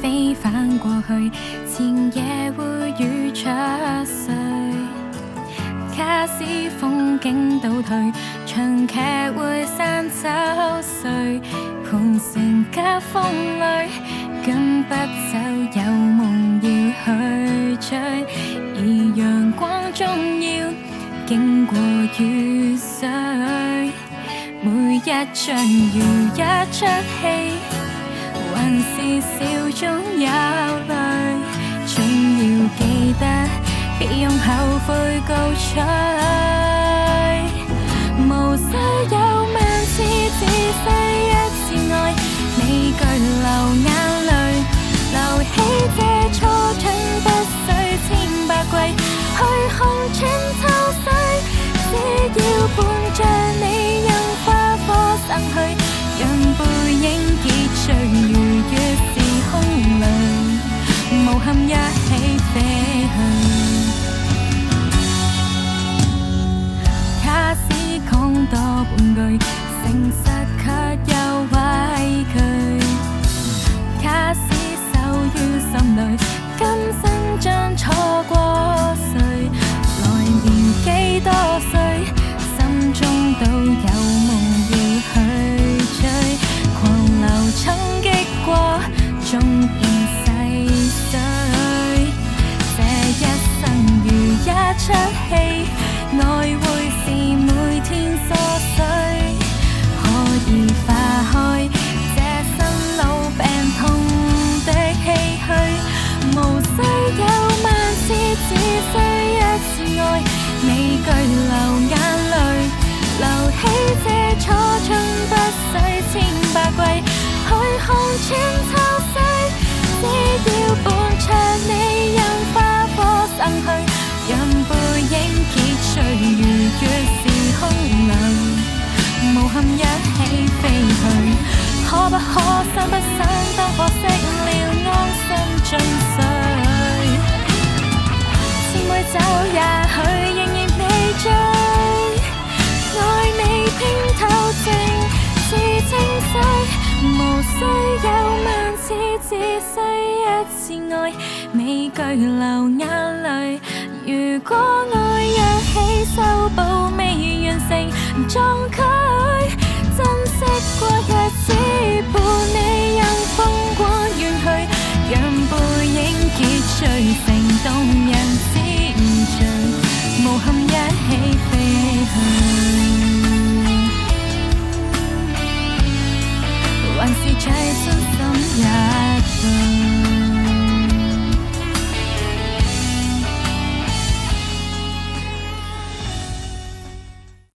飛返過去，前夜會雨出碎。卡士風景倒退，長劇會散走碎。盤旋夾風裏，跟不走有夢要去追，而陽光終要經過雨水。每一場如一出戲，還是笑中有淚，總要記得別用後悔告吹。無需有萬次仔細一次愛，未懼流眼淚，留起這初春不需千百季，虛空穿秋水，只要伴着你讓花火散去，讓背影結聚如月是空靈，無憾一起飛去。卡士講多半句，誠實卻又畏懼。卡士守於心裏，今生將錯過誰？來年幾多歲，心中都有夢要去追。狂流衝擊過，終變細碎。這一生如一出戲，愛會是每天瑣碎，可以化開這生老病痛的唏噓。無需有萬次只需一次愛，未懼流眼淚，留起這初春不需千百季，虛空穿秋水，只要伴着你讓花火散去，讓背影結聚如月是空靈，無憾一起飛去。可不可想不想當火熄了安心進睡？千杯酒也許仍然未醉，愛未拼透情是清水，無需有萬次只需一次愛，未懼流眼淚。如果愛若起修補未完成，壯舉珍惜過日子，伴你讓風光遠去，讓背影結聚成動人之最，無憾一起飛去，還是最真心一對。